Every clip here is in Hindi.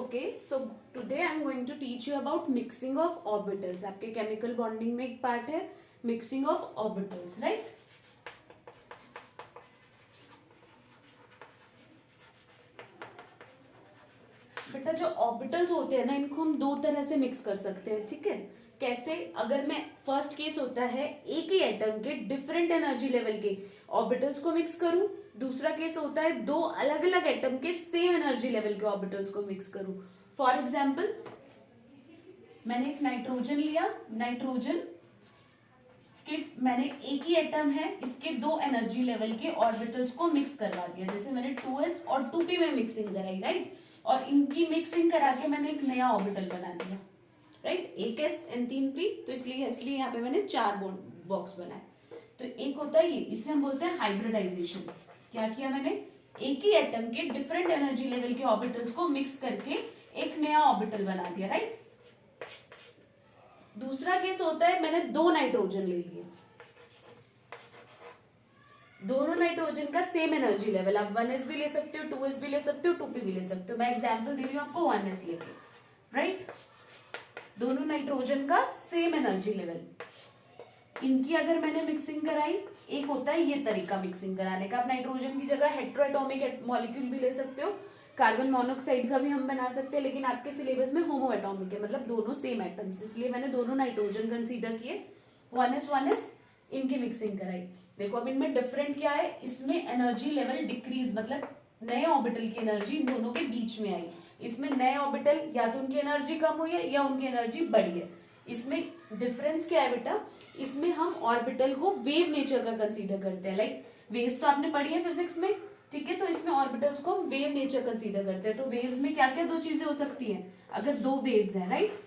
Okay, so today I'm going to teach you about mixing of orbitals. आपके chemical bonding में एक part है mixing of orbitals, right? बेटा जो ऑर्बिटल्स होते हैं ना, इनको हम दो तरह से मिक्स कर सकते हैं, ठीक है? कैसे? अगर मैं फर्स्ट केस होता है एक ही एटम के डिफरेंट एनर्जी लेवल के ऑर्बिटल्स को मिक्स करूं, दूसरा केस होता है दो अलग अलग एटम के सेम एनर्जी लेवल के ऑर्बिटल्स को मिक्स करूं. फॉर एग्जाम्पल, मैंने एक नाइट्रोजन लिया, नाइट्रोजन के मैंने एक ही एटम है, इसके दो एनर्जी लेवल के ऑर्बिटल्स को मिक्स करवा दिया. जैसे मैंने 2s और 2p में मिक्सिंग कराई, राइट? और इनकी मिक्सिंग करा के मैंने एक नया ऑर्बिटल बना दिया, राइट? एक s एंड 3p, तो इसलिए यहाँ पे मैंने 4 बॉक्स बनाए. तो एक होता है ये, इसे हम बोलते हैं हाइब्रिडाइजेशन. क्या किया मैंने? एक ही एटम के डिफरेंट एनर्जी लेवल के ऑर्बिटल्स को मिक्स करके एक नया ऑर्बिटल बना दिया, राइट? दूसरा केस होता है मैंने दो नाइट्रोजन ले लिए, दोनों नाइट्रोजन का सेम एनर्जी लेवल. आप 1s भी ले सकते हो, 2s भी ले सकते हो, 2p भी ले सकते हो. मैं एग्जांपल दे रही हूँ आपको 1s लेके, राइट? दोनों नाइट्रोजन का सेम एनर्जी लेवल, इनकी अगर मैंने मिक्सिंग कराई, एक होता है ये तरीका मिक्सिंग कराने का. आप नाइट्रोजन की जगह हेट्रोएटॉमिक मॉलिक्यूल भी ले सकते हो, कार्बन मोनोऑक्साइड का भी हम बना सकते हैं, लेकिन आपके सिलेबस में होमो एटॉमिक है, मतलब दोनों सेम एटम्स, इसलिए मैंने दोनों नाइट्रोजन कंसीडर किए. 1s इनकी मिक्सिंग कराई. देखो अब इनमें डिफरेंट क्या है, इसमें एनर्जी लेवल डिक्रीज, मतलब नए ऑर्बिटल की एनर्जी इन दोनों के बीच में आई. इसमें नए ऑर्बिटल या तो उनकी एनर्जी कम हुई है या उनकी एनर्जी बढ़ी है. इसमें डिफरेंस क्या है बेटा, इसमें हम ऑर्बिटल को वेव नेचर का कंसीडर करते हैं. लाइक वेव्स तो आपने पढ़ी है फिजिक्स में, ठीक है? तो इसमें ऑर्बिटल्स को हम वेव नेचर कंसीडर करते हैं. तो वेव्स में क्या क्या दो चीजें हो सकती हैं, अगर दो वेव्स हैं, राइट?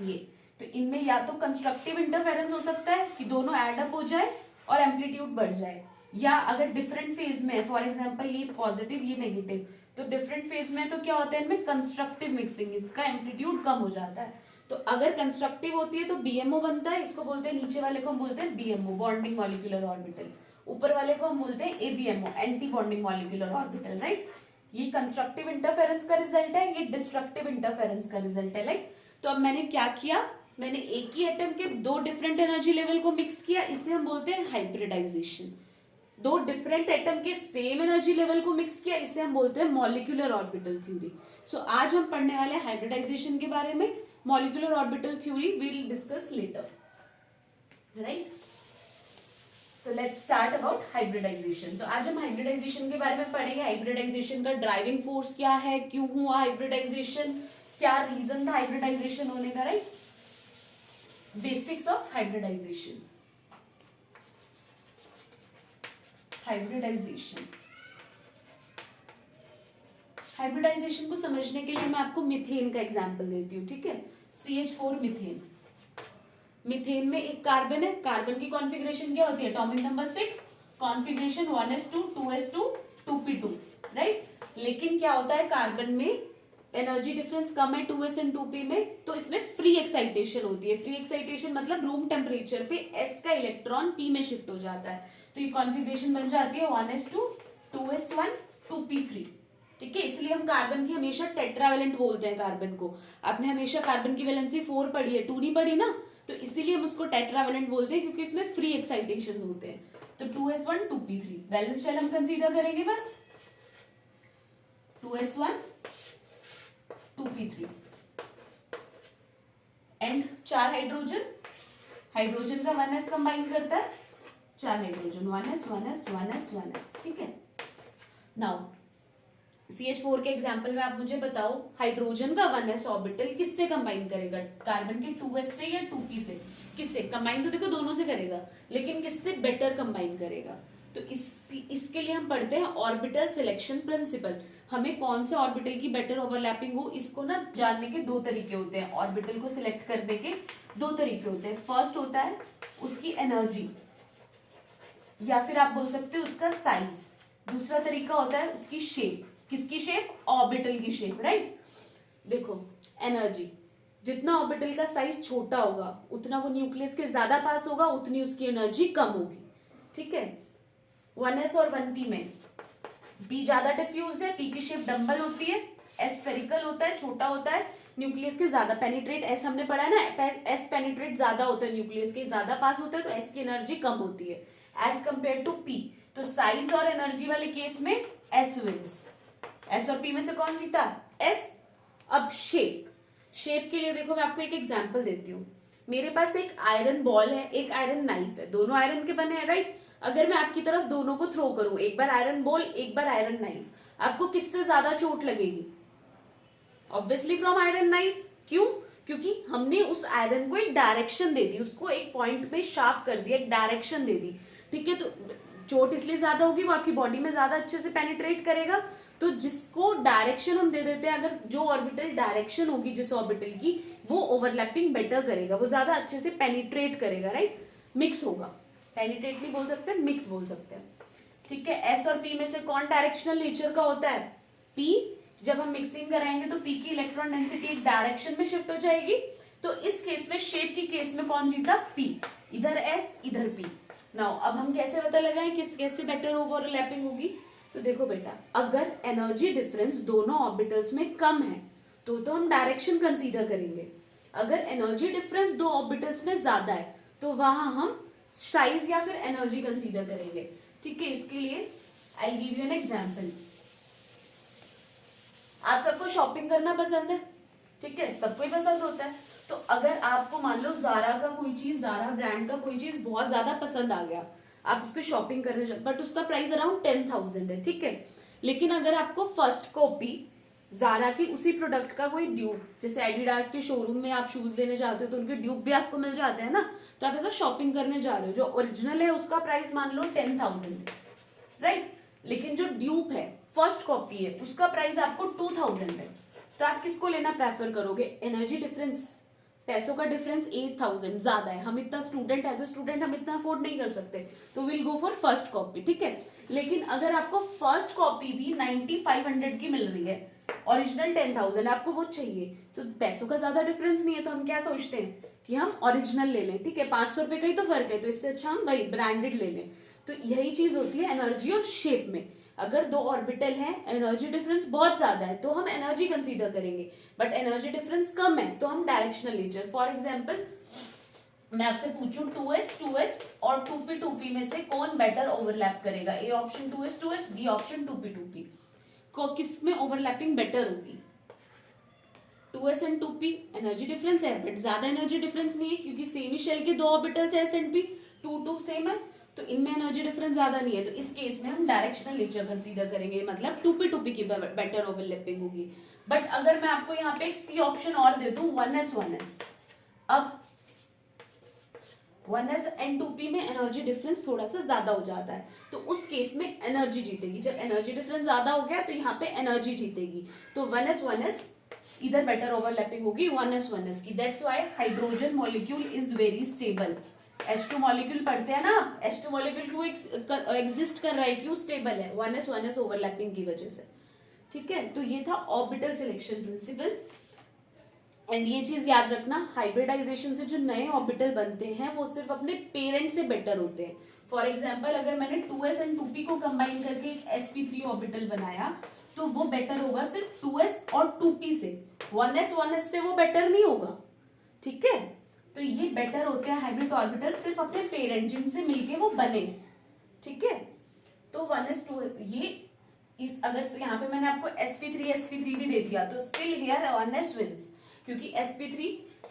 ये तो इनमें या तो कंस्ट्रक्टिव इंटरफेरेंस हो सकता है कि दोनों एड अप हो जाए और एम्पलीट्यूड बढ़ जाए, या अगर डिफरेंट फेज में है, फॉर एग्जांपल ये पॉजिटिव ये नेगेटिव, तो डिफरेंट फेज में तो क्या होता है इनमें कंस्ट्रक्टिव मिक्सिंग, इसका एम्पलीट्यूड कम हो जाता है. तो अगर कंस्ट्रक्टिव होती है तो बीएमओ बनता है, इसको बोलते हैं, नीचे वाले को हम बोलते हैं बीएमओ, बॉन्डिंग मॉलिक्यूलर ऑर्बिटल. ऊपर वाले को हम बोलते हैं ABMO, anti bonding molecular orbital, right? ये कंस्ट्रक्टिव इंटरफेरेंस का रिजल्ट है, ये डिस्ट्रक्टिव इंटरफेरेंस का रिजल्ट है, राइट? तो अब मैंने क्या किया, मैंने एक ही एटम के दो डिफरेंट एनर्जी लेवल को मिक्स किया, इसे हम बोलते हैं हाइब्रिडाइजेशन. दो डिफरेंट एटम के सेम एनर्जी लेवल को मिक्स किया, इसे हम बोलते हैं मॉलिक्यूलर ऑर्बिटल थ्योरी. सो आज हम पढ़ने वाले हैं हाइब्रिडाइजेशन के बारे में. Molecular orbital theory we will discuss later, right? तो लेट्स स्टार्ट अबाउट हाइब्रिडाइजेशन. तो आज हम हाइब्रिडाइजेशन के बारे में पढ़ेंगे. हाइब्रिडाइजेशन का ड्राइविंग फोर्स क्या है, क्यों हुआ हाइब्रिडाइजेशन, क्या रीजन था हाइब्रिडाइजेशन होने का, right? Basics of hybridization. Hybridization hybridization को समझने के लिए मैं आपको मीथेन का एग्जांपल देती हूँ, ठीक है? CH4 methane. मीथेन में एक कार्बन है, कार्बन की कॉन्फ़िगरेशन क्या होती है, atomic number 6, configuration 1s2 2s2 2p2, right? लेकिन क्या होता है, कार्बन में एनर्जी डिफरेंस कम है 2s एंड 2p में, तो इसमें फ्री एक्साइटेशन होती है. फ्री एक्साइटेशन मतलब रूम टेम्परेचर पे s का इलेक्ट्रॉन p में शिफ्ट हो जाता है, तो ये कॉन्फ़िगरेशन बन जाती है 1s2 2s1 2p3, ठीक है? इसलिए हम कार्बन की हमेशा टेट्रावेलेंट बोलते हैं कार्बन को. आपने हमेशा कार्बन की वैलेंसी 4 पढ़ी है, 2 नहीं पढ़ी ना, तो इसीलिए हम उसको टेट्रावेलेंट बोलते हैं, क्योंकि इसमें फ्री एक्साइटेशन होते हैं. तो 2s1 2p3 वैलेंस शेल हम कंसीडर करेंगे, बस 2s1 2p3 and 4 hydrogen, hydrogen का 1s कंबाइन करता है 4 hydrogen, 1s 1s 1s 1s, ठीक है? नाउ CH4 के एग्जांपल में आप मुझे बताओ, हाइड्रोजन का 1s ऑर्बिटल किससे कंबाइन करेगा, कार्बन के 2s से या 2p से? किससे कंबाइन? तो देखो दोनों से करेगा, लेकिन किससे बेटर कंबाइन करेगा? तो इसके लिए हम पढ़ते हैं ऑर्बिटल सिलेक्शन प्रिंसिपल. हमें कौन से ऑर्बिटल की बेटर ओवरलैपिंग हो, इसको ना जानने के दो तरीके होते हैं. ऑर्बिटल को सिलेक्ट करने के दो तरीके होते हैं. फर्स्ट होता है उसकी एनर्जी, या फिर आप बोल सकते हो उसका साइज. दूसरा तरीका होता है उसकी शेप. किसकी शेप? ऑर्बिटल की शेप, राइट? देखो एनर्जी, जितना ऑर्बिटल का साइज छोटा होगा उतना वो न्यूक्लियस के ज्यादा पास होगा, उतनी उसकी एनर्जी कम होगी, ठीक है? 1s और 1p में p ज्यादा डिफ्यूज्ड है, p की शेप डंबल होती है, एस स्फेरिकल होता है, छोटा होता है, न्यूक्लियस के ज्यादा पेनिट्रेट, एस हमने पढ़ा है ना, एस पेनिट्रेट ज्यादा होता है, न्यूक्लियस के ज्यादा पास होता है, तो एस की एनर्जी कम होती है एज कंपेयर टू पी। तो साइज और एनर्जी वाले केस में एस विंस। एस और पी में से कौन जीता? एस। अब शेप के लिए देखो, मैं आपको एक एग्जांपल देती हूँ। मेरे पास एक आयरन बॉल है, एक आयरन नाइफ है, दोनों आयरन के बने हैं, राइट। अगर मैं आपकी तरफ दोनों को थ्रो करूं, एक बार आयरन बॉल एक बार आयरन नाइफ, आपको किससे ज्यादा चोट लगेगी? Obviously from iron knife. क्यों? क्योंकि हमने उस आयरन को एक डायरेक्शन दे दी, उसको एक पॉइंट में शार्प कर दिया, एक डायरेक्शन दे दी, ठीक है। तो चोट इसलिए ज्यादा होगी, वो आपकी बॉडी में ज्यादा अच्छे से पेनिट्रेट करेगा। तो जिसको डायरेक्शन हम दे देते हैं, अगर जो ऑर्बिटल डायरेक्शन होगी जिस ऑर्बिटल की, वो ओवरलैपिंग बेटर करेगा, वो ज्यादा अच्छे से पेनिट्रेट करेगा, राइट। मिक्स होगा, पेनिट्रेट नहीं बोल सकते, मिक्स बोल सकते हैं, ठीक है। एस और पी में से कौन डायरेक्शनल नेचर का होता है? पी। जब हम मिक्सिंग कराएंगे तो पी की इलेक्ट्रॉन डेंसिटी एक डायरेक्शन में शिफ्ट हो जाएगी। तो इस केस में, शेप की केस में कौन जीता? पी। इधर एस इधर पी। नाउ अब हम कैसे पता लगाएं किस कैसे बेटर ओवरलैपिंग होगी? तो देखो बेटा, अगर एनर्जी डिफरेंस दोनों ऑर्बिटल्स में कम है तो हम डायरेक्शन कंसीडर करेंगे। अगर एनर्जी डिफरेंस दो ऑर्बिटल्स में ज्यादा है तो वहां हम साइज या फिर एनर्जी कंसीडर करेंगे, ठीक है। इसके लिए I give you an example. आप सबको शॉपिंग करना पसंद है, ठीक है, सबको ही पसंद होता है। तो अगर आपको मान लो जारा का कोई चीज, जारा ब्रांड का कोई चीज बहुत ज्यादा पसंद आ गया, आप उसको शॉपिंग करने जाते, बट उसका प्राइस अराउंड 10,000 है, ठीक है। लेकिन अगर आपको फर्स्ट कॉपी जारा की उसी प्रोडक्ट का कोई ड्यूब, जैसे एडिडास के शोरूम में आप शूज लेने जाते हो तो उनके ड्यूब भी आपको मिल जाते हैं ना, तो आप ऐसा शॉपिंग करने जा रहे हो, जो ओरिजिनल है उसका प्राइस मान लो 10,000, राइट। लेकिन जो ड्यूब है, फर्स्ट कॉपी है, उसका प्राइस आपको 2,000 है। तो आप किसको लेना प्रेफर करोगे? एनर्जी डिफरेंस, पैसों का डिफरेंस 8,000 ज्यादा है, हम इतना स्टूडेंट, एज ए स्टूडेंट हम इतना अफोर्ड नहीं कर सकते, तो will go for first copy, ठीक है। लेकिन अगर आपको फर्स्ट कॉपी भी 9,500 की मिल रही है, ओरिजिनल 10,000, आपको वो चाहिए, तो पैसों का ज्यादा डिफरेंस नहीं है, तो हम क्या सोचते हैं कि हम ओरिजिनल ले लें, ठीक है। 500 रुपए का ही तो फर्क है, तो इससे अच्छा हम वही ब्रांडेड ले लें। तो यही चीज होती है एनर्जी और शेप में। अगर दो ऑर्बिटल हैं, एनर्जी डिफरेंस बहुत ज्यादा है तो हम एनर्जी कंसीडर करेंगे, बट एनर्जी डिफरेंस कम है तो हम डायरेक्शनल नेचर। फॉर एग्जांपल, मैं आपसे पूछूं 2s और 2p में से कौन बेटर ओवरलैप करेगा? A option 2s, B option 2p को किस में ओवरलैपिंग बेटर होगी? 2s and 2p energy difference है, बट ज्यादा एनर्जी डिफरेंस नहीं है, क्योंकि सेम ही शेल के दो ऑर्बिटल्स है, s एंड p, 2 सेम है, तो इनमें एनर्जी डिफरेंस ज्यादा नहीं है। तो इस केस में हम डायरेक्शनल नेचर कंसीडर करेंगे, मतलब 2p की बेटर ओवरलैपिंग होगी। बट अगर मैं आपको यहाँ पे एक सी ऑप्शन और दे दूं, 1s, अब 1s एंड 2p में एनर्जी डिफरेंस थोड़ा सा ज्यादा हो जाता है, तो उस केस में एनर्जी जीतेगी। जब एनर्जी डिफरेंस ज्यादा हो गया तो यहाँ पे एनर्जी जीतेगी, तो 1s इधर बेटर ओवरलैपिंग होगी 1s की। That's why hydrogen molecule is very stable. H2 molecule पढ़ते हैं ना, H2 मॉलिक्यूल क्यों एग्जिस्ट कर रहा है, क्यों स्टेबल है? 1s ओवरलैपिंग की वजह से, ठीक है। तो ये था ऑर्बिटल सिलेक्शन प्रिंसिपल। एंड ये चीज याद रखना, हाइब्रिडाइजेशन से जो नए ऑर्बिटल बनते हैं वो सिर्फ अपने पेरेंट से बेटर होते हैं। फॉर एग्जाम्पल, अगर मैंने 2s एंड 2p को कंबाइन करके एक sp3 ऑर्बिटल बनाया तो वो बेटर होगा सिर्फ 2s और 2p से, 1s से वो बेटर नहीं होगा, ठीक है। तो ये बेटर होते हैं हाइब्रिड ऑर्बिटल सिर्फ अपने पेरेंट जिनसे मिलके वो बने, ठीक है। तो 1s2 ये इस, अगर यहाँ पे मैंने आपको sp3 भी दे दिया तो स्टिल हियर 1s विंस, क्योंकि sp3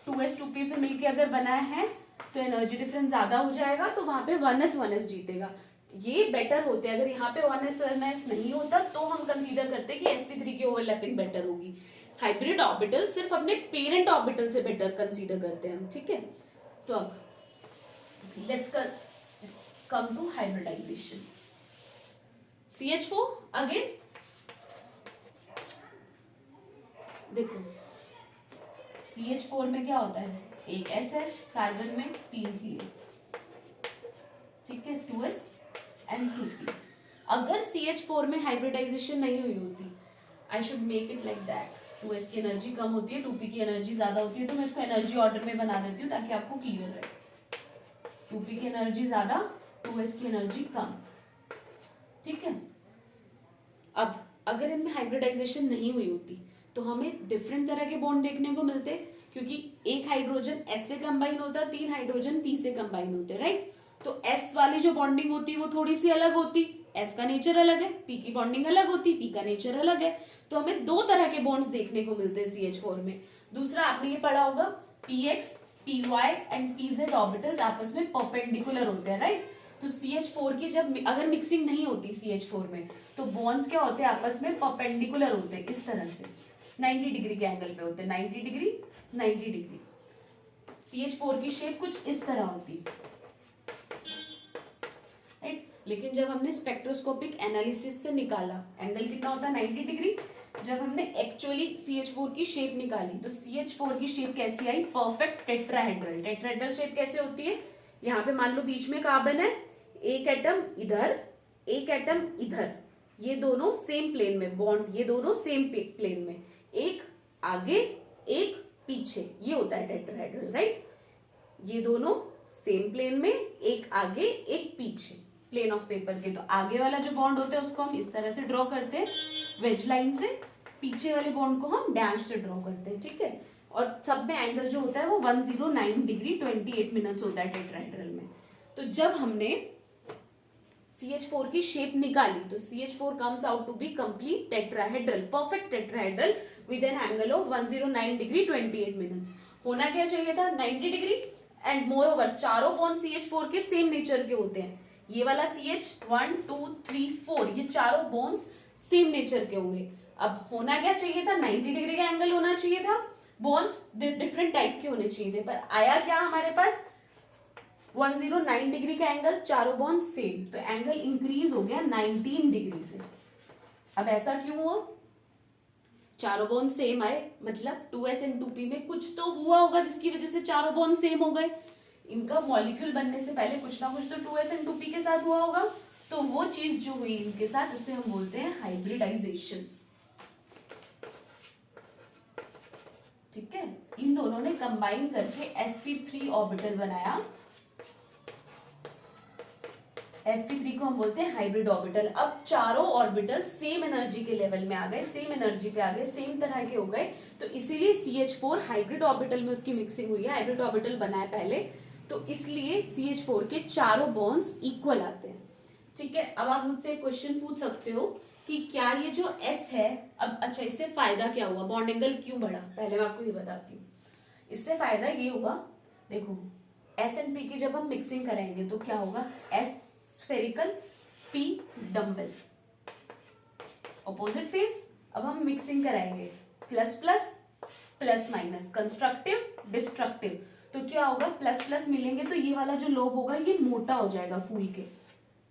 2s 2p से मिलके अगर बना है तो एनर्जी डिफरेंस ज्यादा हो जाएगा, तो वहां पे 1s जीतेगा। ये बेटर होते हैं। अगर यहाँ पे 1s नहीं होता तो हम कंसीडर करते हैं कि sp3 की ओवरलैपिंग बेटर होगी। हाइब्रिड ऑर्बिटल सिर्फ अपने पेरेंट ऑर्बिटल से बेटर कंसीडर करते हैं हम, ठीक है। तो अब let's come to hybridization. CH4 again, देखो CH4 में क्या होता है, एक S है, कार्बन में 3 P है, ठीक है, 2s एंड 2p। अगर CH4 में हाइब्रिडाइजेशन नहीं हुई होती, I should make it like that, 2s की एनर्जी कम होती है, 2p की एनर्जी ज्यादा होती है, तो मैं इसको एनर्जी ऑर्डर में बना देती हूँ ताकि आपको क्लियर रहे। 2p की एनर्जी ज्यादा, 2s की एनर्जी कम, ठीक है। अब अगर इनमें हाइब्रिडाइजेशन नहीं हुई होती तो हमें डिफरेंट तरह के बॉन्ड देखने को मिलते हैं, क्योंकि एक हाइड्रोजन S से कंबाइन होता है, 3 हाइड्रोजन P से कंबाइन होते हैं, राइट। तो S वाली जो बॉन्डिंग होती है वो थोड़ी सी अलग होती, S का नेचर अलग है, P की बॉन्डिंग अलग होती, P का नेचर अलग है। तो हमें 2 तरह के बॉन्ड्स देखने को मिलते हैं CH4 में। दूसरा आपने ये पढ़ा होगा, PX, PY and PZ orbitals आपस में परपेंडिकुलर होते हैं, राइट। तो CH4 की जब अगर मिक्सिंग नहीं होती CH4 में, तो बॉन्ड्स क्या होते हैं, आपस में परपेंडिकुलर होते हैं, इस तरह से 90 डिग्री के एंगल पे होते हैं, 90 डिग्री 90 डिग्री। CH4 की शेप कुछ इस तरह होती, राइट। लेकिन जब हमने स्पेक्ट्रोस्कोपिक एनालिसिस से निकाला एंगल कितना होता है, 90 डिग्री। जब हमने एक्चुअली CH4 की शेप निकाली तो CH4 की शेप कैसी आई, परफेक्ट टेट्राहेड्रल। टेट्राहेड्रल शेप कैसे होती है, यहाँ पे मान लो बीच में कार्बन है, एक एटम इधर, एक एटम इधर, ये दोनों सेम प्लेन में बॉन्ड, ये दोनों सेम प्लेन में, एक आगे एक पीछे, ये होता है टेट्राहेड्रल, राइट। ये दोनों सेम प्लेन में, एक आगे एक पीछे, प्लेन ऑफ पेपर के। तो आगे वाला जो बॉन्ड होता है उसको हम इस तरह से ड्रॉ करते हैं वेज लाइन से, पीछे वाले बॉन्ड को हम डैश से ड्रॉ करते हैं, ठीक है। और सब में एंगल जो होता है वो 109 डिग्री 28 मिनट्स होता है टेट्राहेड्रल में। तो जब हमने CH4 की शेप निकाली तो CH4 comes out to be complete tetrahedral, perfect tetrahedral with an angle of 109 degree 28 minutes। होना क्या चाहिए था, 90 डिग्री। एंड मोर ओवर चारों बॉन्ड CH4 के सेम नेचर के होते हैं, ये वाला CH 1 2 3 4, ये चारों बॉन्ड्स सेम नेचर के होंगे। अब होना क्या चाहिए था, 90 डिग्री का एंगल होना चाहिए था, बॉन्ड्स डिफरेंट टाइप के होने चाहिए थे, पर आया क्या हमारे पास, 109 डिग्री का एंगल, चारों बॉन्ड सेम, तो एंगल इंक्रीज हो गया 19 डिग्री से। अब ऐसा क्यों हुआ, चारों बॉन्ड सेम आए, मतलब 2s and 2p में कुछ तो हुआ होगा जिसकी वजह से चारों बॉन्ड सेम हो गए। इनका मॉलिक्यूल बनने से पहले कुछ ना कुछ तो 2s and 2p के साथ हुआ होगा, तो वो चीज जो हुई इनके साथ उसे हम बोलते हैं हाइब्रिडाइजेशन, ठीक है। इन दोनों ने कंबाइन करके sp3 ऑर्बिटल बनाया, sp3 को हम बोलते हैं हाइब्रिड ऑर्बिटल। अब चारों ऑर्बिटल सेम एनर्जी के लेवल में आ गए, सेम एनर्जी पे आ गए, सेम तरह के हो गए, तो इसीलिए CH4 हाइब्रिड ऑर्बिटल में उसकी मिक्सिंग हुई है, हाइब्रिड ऑर्बिटल बनाए पहले, तो इसलिए CH4 के चारों बॉन्ड्स इक्वल आते हैं, ठीक है। अब आप मुझसे क्वेश्चन पूछ सकते हो कि क्या ये जो S है, अब अच्छा इससे फायदा क्या हुआ, बॉन्ड एंगल क्यों बढ़ा, पहले मैं आपको ये बताती हूँ। इससे फायदा ये हुआ, देखो S and P की जब हम मिक्सिंग करेंगे तो क्या होगा, S spherical, P dumbbell, opposite face. अब हम मिक्सिंग कराएंगे plus plus plus minus, constructive destructive, तो क्या होगा, प्लस प्लस मिलेंगे तो ये वाला जो लोब होगा ये मोटा हो जाएगा फूल के,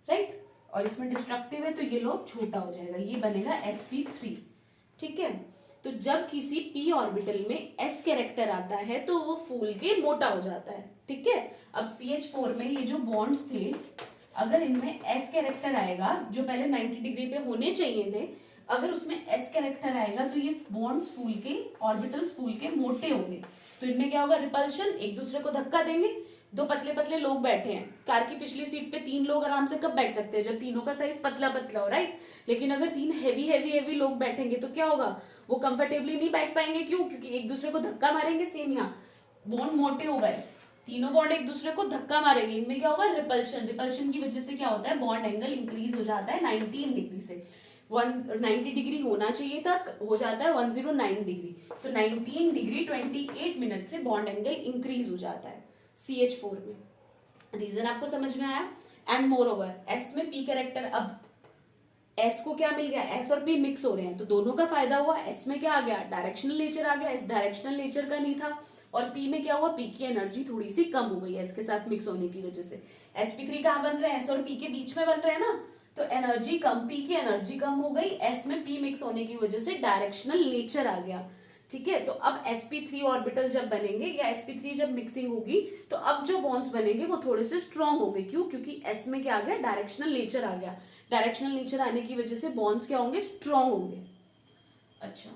राइट, और इसमें डिस्ट्रक्टिव है तो ये लोब छोटा हो जाएगा, ये बनेगा sp3, ठीक है। तो जब किसी p ऑर्बिटल में s कैरेक्टर आता है तो वो फूल के मोटा हो जाता है, ठीक है। अब CH4 में ये जो बॉन्ड्स थे, अगर इनमें s कैरेक्टर आएगा, जो पहले 90 डिग्री पे होने चाहिए थे, अगर उसमें s कैरेक्टर आएगा तो ये बॉन्ड्स फूल के, ऑर्बिटल्स फूल के मोटे होंगे, तो इनमें क्या होगा, रिपल्शन, एक दूसरे को धक्का देंगे। दो पतले पतले लोग बैठे हैं, कार की पिछली सीट पे 3 लोग आराम से कब बैठ सकते हैं, जब तीनों का साइज पतला पतला हो, राइट। लेकिन अगर 3 हैवी लोग बैठेंगे तो क्या होगा, वो कंफर्टेबली नहीं बैठ पाएंगे, क्यों, क्योंकि एक दूसरे को धक्का मारेंगे। सेम यहाँ बॉन्ड मोटे हो गए, तीनों बॉन्ड एक दूसरे को धक्का मारेंगे, इनमें क्या होगा, रिपल्शन, रिपल्शन की वजह से क्या होता है, बॉन्ड एंगल इंक्रीज हो जाता है 19 डिग्री से, 190 डिग्री होना चाहिए था, हो जाता है 109 डिग्री, तो 19 डिग्री 28 मिनट से बॉन्ड एंगल इंक्रीज हो जाता है CH4 में। रीजन आपको समझ में आया। एंड मोर ओवर S में P कैरेक्टर, अब S को क्या मिल गया, S और P मिक्स हो रहे हैं तो दोनों का फायदा हुआ। S में क्या आ गया, डायरेक्शनल नेचर आ गया, S डायरेक्शनल नेचर का नहीं था। और P में क्या हुआ, P की एनर्जी थोड़ी सी कम हो गई S के साथ मिक्स होने की वजह से। sp3 कहाँ बन रहे हैं, S और P के बीच में बन रहे हैं ना, तो एनर्जी कम, P की एनर्जी कम हो गई, S में P मिक्स होने की वजह से डायरेक्शनल नेचर आ गया, ठीक है। तो अब sp3 ऑर्बिटल जब बनेंगे या sp3 जब मिक्सिंग होगी तो अब जो बॉन्ड्स बनेंगे वो थोड़े से स्ट्रॉन्ग होंगे, क्यों, क्योंकि S में क्या आ गया, डायरेक्शनल नेचर आ गया, डायरेक्शनल नेचर आने की वजह से बॉन्ड्स क्या होंगे, स्ट्रॉन्ग होंगे। अच्छा,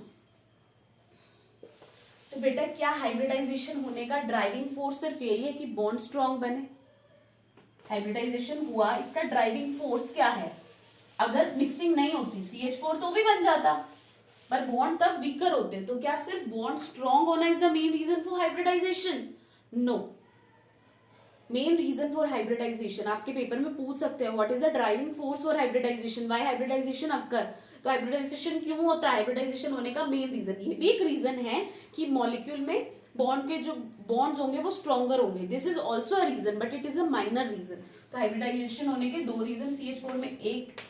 तो बेटा क्या हाइब्रिडाइजेशन होने का ड्राइविंग फोर्स सिर्फ यही है कि बॉन्ड स्ट्रॉन्ग बने, हाइब्रिडाइजेशन हुआ इसका ड्राइविंग फोर्स क्या है, अगर मिक्सिंग नहीं होती CH4 तो भी बन जाता, पर बॉन्ड तब वीकर होते हैं। तो क्या सिर्फ बॉन्ड स्ट्रॉन्ग होना is the main reason for hybridization? No. Main reason for hybridization आपके पेपर में पूछ सकते हैं, what is the driving force for hybridization, why hybridization occur. तो हाइब्रिडाइजेशन क्यों होता है? हाइब्रिडाइजेशन होने का मेन रीजन ये भी एक रीजन है कि मॉलिक्यूल में बॉन्ड के जो बॉन्ड्स होंगे वो स्ट्रॉन्गर होंगे। This is also a reason but it is a minor reason. तो हाइब्रिडाइजेशन होने के दो रीजन CH4 में, एक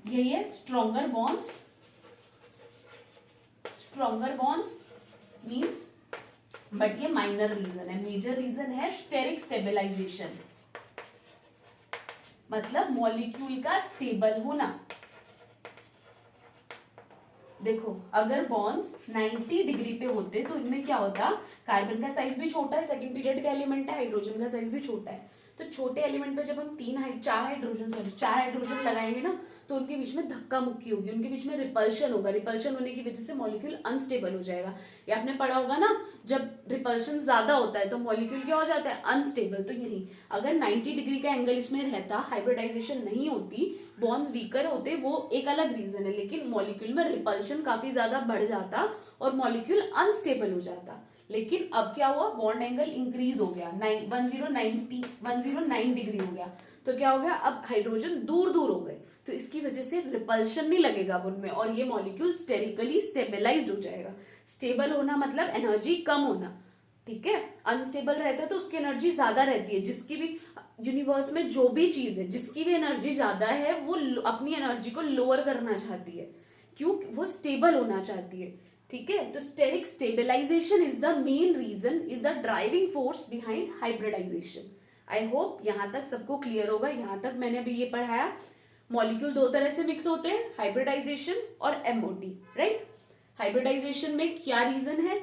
यही है stronger bonds, stronger bonds means, but ये माइनर रीजन है। मेजर रीजन है स्टेरिक स्टेबलाइजेशन, मतलब मॉलिक्यूल का स्टेबल होना। देखो अगर बॉन्ड्स 90 डिग्री पे होते तो इनमें क्या होता, कार्बन का साइज भी छोटा है, सेकंड पीरियड का एलिमेंट है, हाइड्रोजन का साइज भी छोटा है। तो छोटे एलिमेंट पे जब हम चार हाइड्रोजन लगाएंगे ना, तो उनके बीच में धक्का मुक्की होगी, उनके बीच में रिपल्शन होगा। रिपल्शन होने की वजह से मॉलिक्यूल अनस्टेबल हो जाएगा। ये आपने पढ़ा होगा ना, जब रिपल्शन ज्यादा होता है तो मॉलिक्यूल क्या हो जाता है, अनस्टेबल। तो यही अगर 90 डिग्री का एंगल इसमें रहता, हाइब्रिडाइजेशन नहीं होती, बॉन्ड्स वीकर होते, वो एक अलग रीजन है, लेकिन मॉलिक्यूल में रिपल्शन काफी ज्यादा बढ़ जाता और मॉलिक्यूल अनस्टेबल हो जाता। लेकिन अब क्या हुआ, बॉन्ड एंगल इंक्रीज हो गया, 109 डिग्री हो गया। तो क्या हो गया, अब हाइड्रोजन दूर दूर हो गए, तो इसकी वजह से रिपल्शन नहीं लगेगा उनमें और ये मॉलिक्यूल स्टेरिकली स्टेबलाइज्ड हो जाएगा। स्टेबल होना मतलब एनर्जी कम होना, ठीक है। अनस्टेबल रहता है तो उसकी एनर्जी ज्यादा रहती है। जिसकी भी यूनिवर्स में जो भी चीज है जिसकी भी एनर्जी ज्यादा है वो अपनी एनर्जी को लोअर करना चाहती है, क्यों, वो स्टेबल होना चाहती है, ठीक है। तो steric stabilization is the main reason, is the driving force behind hybridization. I hope यहां तक सबको क्लियर होगा। यहां तक मैंने अभी ये पढ़ाया, मॉलिक्यूल दो तरह से मिक्स होते हैं, हाइब्रिडाइजेशन और MOT, राइट। हाइब्रिडाइजेशन में क्या रीजन है,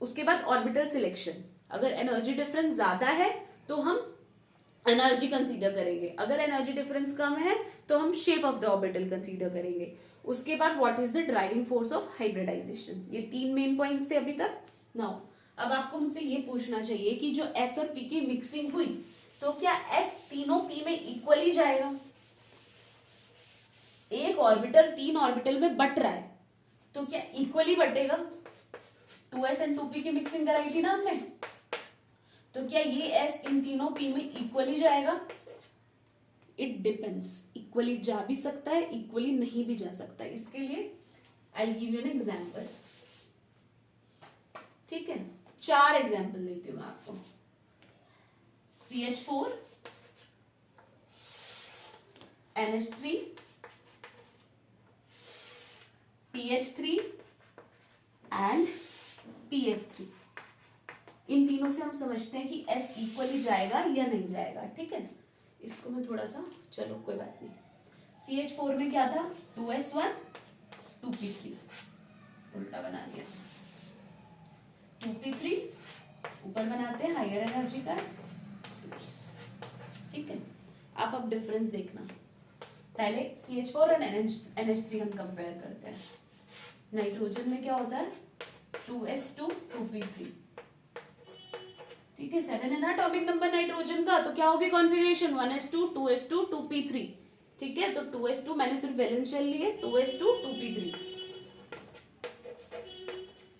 उसके बाद ऑर्बिटल सिलेक्शन। अगर एनर्जी डिफरेंस ज्यादा है तो हम एनर्जी कंसीडर करेंगे, अगर एनर्जी डिफरेंस कम है तो हम shape of the orbital consider करेंगे। उसके बाद what is the driving force of hybridization. ये 3 मेन पॉइंट्स थे अभी तक। नाउ अब आपको मुझसे ये पूछना चाहिए कि जो S और P की मिक्सिंग हुई तो क्या S तीनों P में इक्वली जाएगा? एक ऑर्बिटल 3 ऑर्बिटल में बट रहा है तो क्या इक्वली बटेगा? 2s एंड 2p की मिक्सिंग कराई थी ना हमने, तो क्या ये S इन तीनों P में इक्वली जाएगा? इट डिपेंड्स, इक्वली जा भी सकता है, इक्वली नहीं भी जा सकता है। इसके लिए I give you an example, ठीक है। 4 एग्जाम्पल देती हूँ मैं आपको। CH4, NH3, PH3 and PF3। इन तीनों से हम समझते हैं कि S इक्वली जाएगा या नहीं जाएगा, ठीक है। इसको मैं थोड़ा सा, चलो कोई बात नहीं। CH4 में क्या था, 2s1 2p3, उल्टा बना दिया। 2p3 ऊपर बनाते हैं हायर एनर्जी का, ठीक है। आप अब डिफरेंस देखना, पहले CH4 और NH3 हम कंपेयर करते हैं। नाइट्रोजन में क्या होता है, 2s2 2p3, ठीक है। 7 है ना एटॉमिक नंबर नाइट्रोजन का, तो क्या होगी कॉन्फ़िगरेशन, 1s2 2s2 2p3, ठीक है। तो 2s2 मैंने सिर्फ वैलेंस शेल लिए, 2s2 2p3।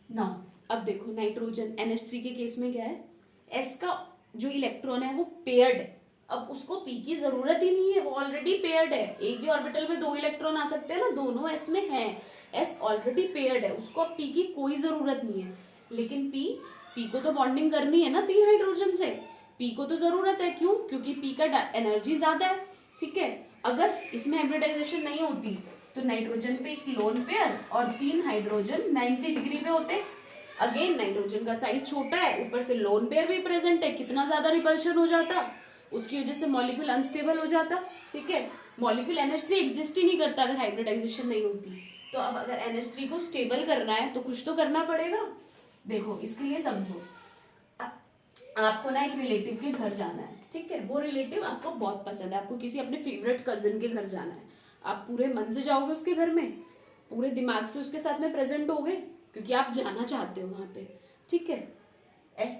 ना अब देखो नाइट्रोजन NH3 के केस में क्या है, S का जो इलेक्ट्रॉन है वो पेयर्ड है, अब उसको P की जरूरत ही नहीं है, वो ऑलरेडी पेयर्ड है। एक ही ऑर्बिटल में 2 इलेक्ट्रॉन आ सकते हैं ना, दोनों S में है, S ऑलरेडी पेयर्ड है, उसको अब P की कोई जरूरत नहीं है। लेकिन P को तो बॉन्डिंग करनी है ना 3 हाइड्रोजन से, P को तो जरूरत है, क्यों, क्योंकि P का एनर्जी ज्यादा है, ठीक है। अगर इसमें हाइब्रिडाइजेशन नहीं होती तो नाइट्रोजन पे एक लोन पेयर और 3 हाइड्रोजन 90 डिग्री पे होते। अगेन नाइट्रोजन का साइज छोटा है, ऊपर से लोन पेयर भी प्रेजेंट है, कितना ज्यादा रिपल्शन हो जाता, उसकी वजह से मॉलिक्यूल अनस्टेबल हो जाता, ठीक है। मॉलिक्यूल NH3 एग्जिस्ट ही नहीं करता अगर हाइब्रिडाइजेशन नहीं होती। तो अब अगर NH3 को स्टेबल करना है तो कुछ तो करना पड़ेगा। देखो इसके लिए समझो, आपको ना एक रिलेटिव के घर जाना है, ठीक है। वो रिलेटिव आपको बहुत पसंद है, आपको किसी अपने फेवरेट कजिन के घर जाना है, आप पूरे मन से जाओगे उसके घर में, पूरे दिमाग से उसके साथ में प्रेजेंट होगे क्योंकि आप जाना चाहते हो वहां पे, ठीक है।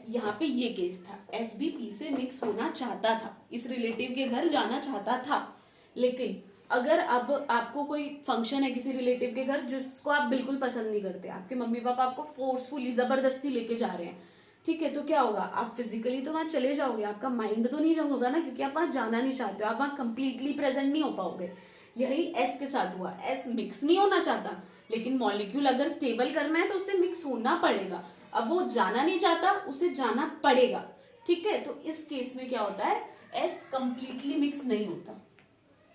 यहाँ पे ये केस था, S भी P से मिक्स होना चाहता था, इस रिलेटिव के घर जाना चाहता था, लेकिन अगर अब आपको कोई फंक्शन है किसी रिलेटिव के घर जिसको आप बिल्कुल पसंद नहीं करते, आपके मम्मी पापा आपको फोर्सफुली जबरदस्ती लेके जा रहे हैं, ठीक है, तो क्या होगा, आप फिजिकली तो वहां चले जाओगे, आपका माइंड तो नहीं होगा ना, क्योंकि आप वहां जाना नहीं चाहते हो, आप वहां कंप्लीटली प्रेजेंट नहीं हो पाओगे। यही एस के साथ हुआ, एस मिक्स नहीं होना चाहता, लेकिन मॉलिक्यूल अगर स्टेबल करना है तो उसे मिक्स होना पड़ेगा। अब वो जाना नहीं चाहता, उसे जाना पड़ेगा, ठीक है। तो इस केस में क्या होता है, एस कंप्लीटली मिक्स नहीं होता,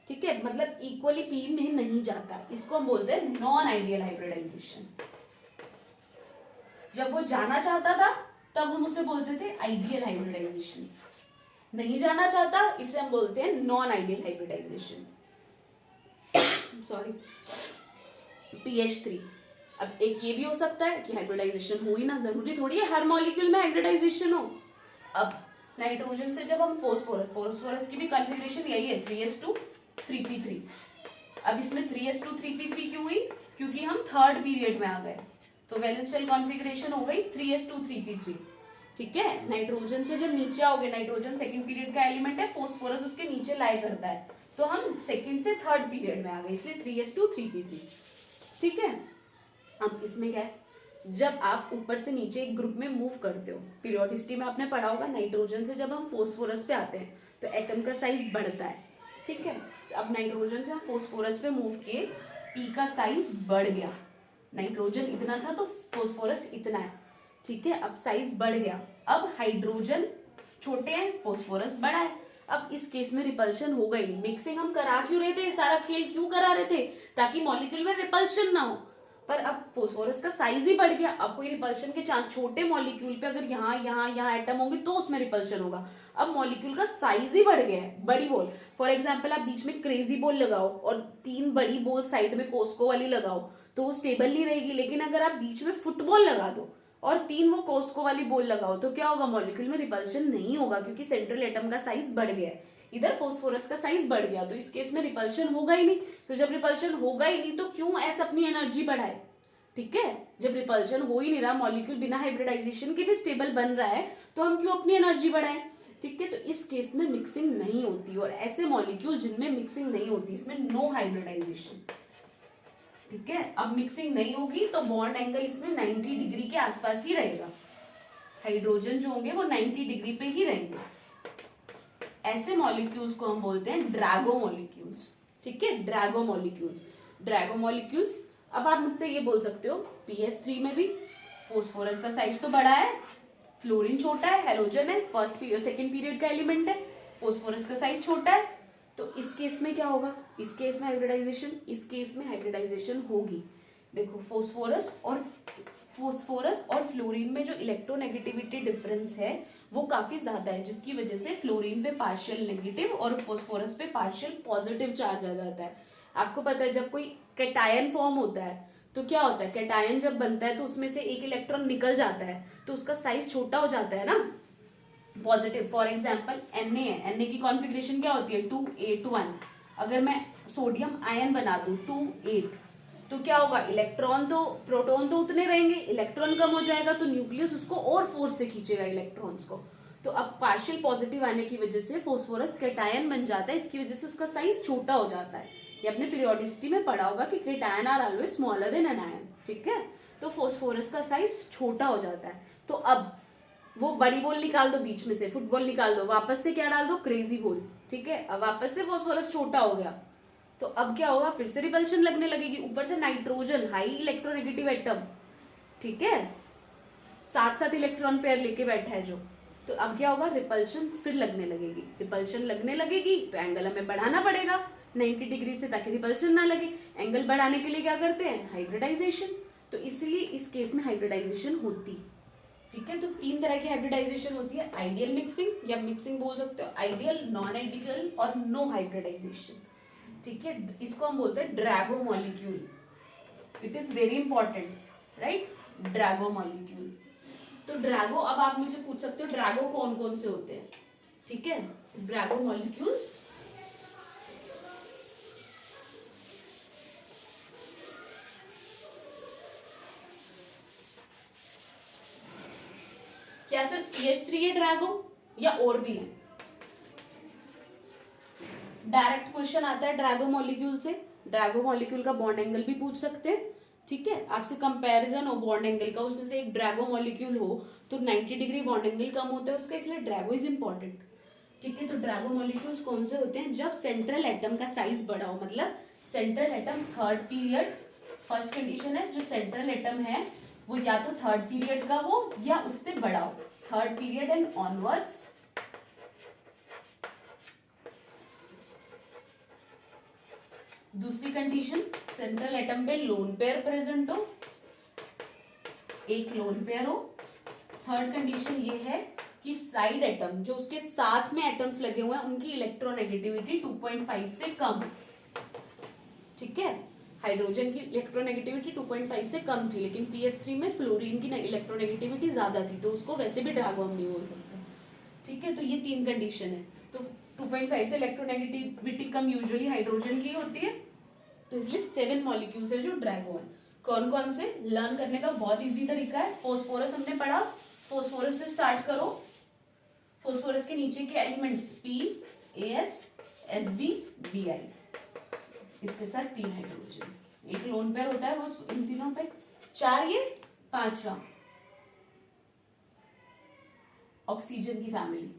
ठीक है, मतलब इक्वली पी में नहीं जाता, इसको हम बोलते हैं नॉन आइडियल हाइब्रिडाइजेशन। जब वो जाना चाहता था तब हम उसे बोलते थे आइडियल हाइब्रिडाइजेशन, नहीं जाना चाहता इसे हम बोलते हैं non ideal hybridisation. Sorry, PH3। अब एक ये भी हो सकता है कि हाइब्रिडाइजेशन हो ही ना, जरूरी थोड़ी है हर मॉलिक्यूल में हाइब्रिडाइजेशन हो। अब नाइट्रोजन से जब हम फोस्फोरस की भी कॉन्फ़िगरेशन यही है 3s2 3p3। अब इसमें 3s2 3p3 क्यों हुई, क्योंकि हम थर्ड पीरियड में आ गए, तो वैलेंस शेल कॉन्फ़िगरेशन हो गई 3s2 3p3, ठीक है। नाइट्रोजन से जब नीचे आओगे, नाइट्रोजन सेकंड पीरियड का एलिमेंट है, फोस्फोरस उसके नीचे लाई करता है, तो हम सेकंड से थर्ड पीरियड में आ गए, इसलिए 3s2 3p3, ठीक है। अब इसमें क्या है, जब आप ऊपर से नीचे एक ग्रुप में मूव करते हो, पीरियोडिसिटी में आपने पढ़ा होगा, नाइट्रोजन से जब हम फोस्फोरस पे आते हैं तो एटम का साइज बढ़ता है, ठीक है। अब नाइट्रोजन से हम फोस्फोरस पे मूव किए, पी का साइज बढ़ गया, नाइट्रोजन इतना था तो फोस्फोरस इतना है, ठीक है। अब साइज बढ़ गया, अब हाइड्रोजन छोटे हैं, फोस्फोरस बड़ा है। अब इस केस में रिपल्शन हो गई, मिक्सिंग हम करा क्यों रहे थे, सारा खेल क्यों करा रहे थे, ताकि मॉलिक्यूल में रिपल्शन ना हो, पर अब फोस्फोरस का साइज ही बढ़ गया, अब कोई रिपल्शन के चांस, छोटे मॉलिक्यूल पे अगर यहाँ यहाँ यहाँ एटम होंगे तो उसमें रिपल्शन होगा, अब मॉलिक्यूल का साइज ही बढ़ गया है, बड़ी बॉल, फॉर एग्जांपल आप बीच में क्रेजी बॉल लगाओ और 3 बड़ी बॉल साइड में कोस्को वाली लगाओ तो वो स्टेबल नहीं रहेगी, लेकिन अगर आप बीच में फुटबॉल लगा दो और 3 वो कोस्को वाली बॉल लगाओ तो क्या होगा, मॉलिक्यूल में रिपल्शन नहीं होगा, क्योंकि सेंट्रल एटम का साइज बढ़ गया है, इधर फोस्फोरस का साइज बढ़ गया, तो इस केस में रिपल्शन होगा ही नहीं। तो जब रिपल्शन होगा ही नहीं तो क्यों एस अपनी एनर्जी बढ़ाए, ठीक है। जब रिपल्शन हो ही नहीं रहा, मॉलिक्यूल बिना हाइब्रिडाइजेशन के भी स्टेबल बन रहा है, तो हम क्यों अपनी एनर्जी बढ़ाएं, ठीक है। तो इस केस में मिक्सिंग नहीं होती, और ऐसे मॉलिक्यूल जिनमें मिक्सिंग नहीं होती इसमें नो हाइब्रिडाइजेशन, ठीक है। अब मिक्सिंग नहीं होगी तो बॉन्ड एंगल इसमें 90 डिग्री के आसपास ही रहेगा, हाइड्रोजन जो होंगे वो 90 डिग्री पे ही रहेंगे। ऐसे मॉलिक्यूल्स को हम बोलते हैं ड्रैगो मॉलिक्यूल्स, ठीक है, ड्रैगो मॉलिक्यूल्स, ड्रैगो मॉलिक्यूल्स। अब आप मुझसे ये बोल सकते हो PF3 में भी फोस्फोरस का साइज तो बड़ा है, फ्लोरीन छोटा है, हेलोजन है, फर्स्ट पीरियड सेकंड पीरियड का एलिमेंट है, फोस्फोरस का साइज छोटा है, तो इस केस में क्या होगा, इस केस में हाइब्रिडाइजेशन, इस केस में हाइब्रिडाइजेशन होगी। देखो फोस्फोरस और फ्लोरीन में जो इलेक्ट्रोनेगेटिविटी डिफरेंस है वो काफी ज्यादा है, जिसकी वजह से फ्लोरीन पे पार्शियल नेगेटिव और फोस्फोरस पे पार्शियल पॉजिटिव चार्ज आ जाता है। आपको पता है जब कोई कैटायन फॉर्म होता है तो क्या होता है, कैटायन जब बनता है तो उसमें से एक इलेक्ट्रॉन निकल जाता है तो उसका साइज छोटा हो जाता है ना, पॉजिटिव। फॉर एग्जाम्पल Na है, Na की कॉन्फ़िगरेशन क्या होती है 281, अगर मैं सोडियम आयन बना दूं 28 तो क्या होगा, इलेक्ट्रॉन तो, प्रोटॉन तो उतने रहेंगे, इलेक्ट्रॉन कम हो जाएगा तो न्यूक्लियस उसको और फोर्स से खींचेगा इलेक्ट्रॉन्स को, तो अब पार्शियल पॉजिटिव आने की वजह से फोस्फोरस कैटायन बन जाता है, इसकी वजह से उसका साइज छोटा हो जाता है। ये अपने पीरियोडिसिटी में पढ़ा होगा कि cation are always smaller than anion, ठीक है, तो फोस्फोरस का साइज छोटा हो जाता है। तो अब वो बड़ी बॉल निकाल दो बीच में से, फुटबॉल निकाल दो, वापस से क्या डाल दो, क्रेजी बॉल, ठीक है, अब वापस से फोस्फोरस छोटा हो गया, तो अब क्या होगा, फिर से रिपल्शन लगने लगेगी, ऊपर से नाइट्रोजन हाई इलेक्ट्रोनेगेटिव एटम, ठीक है, साथ साथ इलेक्ट्रॉन पेयर लेके बैठा है जो, तो अब क्या होगा, रिपल्शन फिर लगने लगेगी, रिपल्शन लगने लगेगी तो एंगल हमें बढ़ाना पड़ेगा 90 डिग्री से ताकि रिपल्शन ना लगे। एंगल बढ़ाने के लिए क्या करते हैं, हाइब्रिडाइजेशन, तो इसलिए इस केस में हाइब्रिडाइजेशन होती, ठीक है। तो 3 तरह की हाइब्रिडाइजेशन होती है, आइडियल मिक्सिंग या मिक्सिंग बोल सकते हो, आइडियल, नॉन आइडियल और नो हाइब्रिडाइजेशन, ठीक है। इसको हम बोलते हैं Drago molecule, it is very important, right, Drago molecule. तो ड्रैगो, अब आप मुझे पूछ सकते हो ड्रैगो कौन कौन से होते हैं, ठीक है, ड्रैगो मॉलिक्यूल्स क्या सिर्फ PH3 है ड्रैगो या और भी है, डायरेक्ट क्वेश्चन आता है ड्रैगो मॉलिक्यूल से, ड्रैगो मॉलिक्यूल का बॉन्ड एंगल भी पूछ सकते हैं, ठीक है। आपसे कंपैरिजन हो बॉन्ड एंगल का, उसमें से एक ड्रैगो मॉलिक्यूल हो तो 90 डिग्री बॉन्ड एंगल कम होता है उसका, इसलिए ड्रैगो इज इंपॉर्टेंट, ठीक है। तो ड्रैगो मॉलिक्यूल्स कौन से होते हैं, जब सेंट्रल एटम का साइज बड़ा हो, मतलब central atom third period, first condition है जो सेंट्रल एटम है वो या तो थर्ड पीरियड का हो या उससे बड़ा हो, थर्ड पीरियड एंड ऑनवर्ड्स। दूसरी कंडीशन, सेंट्रल एटम पे लोन पेयर प्रेजेंट हो, एक लोन पेयर हो। थर्ड कंडीशन ये है कि साइड एटम जो उसके साथ में एटम्स लगे हुए हैं उनकी इलेक्ट्रोनेगेटिविटी 2.5 से कम, ठीक है। हाइड्रोजन की इलेक्ट्रोनेगेटिविटी 2.5 से कम थी, लेकिन PF3 में फ्लोरीन की इलेक्ट्रोनेगेटिविटी ज्यादा थी, तो उसको वैसे भी ड्रैगो हम नहीं बोल सकते, ठीक है। तो ये तीन कंडीशन है। तो 2.5 से इलेक्ट्रोनेगेटिविटी कम यूजुअली हाइड्रोजन की होती है, तो इसलिए 7 मॉलिक्यूल्स है जो ड्रैगो है। कौन कौन से, लर्न करने का बहुत इजी तरीका है। फॉस्फोरस हमने पढ़ा, फॉस्फोरस से स्टार्ट करो। फॉस्फोरस के नीचे के एलिमेंट्स PAS SB BI, इसके साथ 3 हाइड्रोजन, एक लोन पेयर होता है वो इन तीनों पे, 4 ये, 5वां ऑक्सीजन की फैमिली।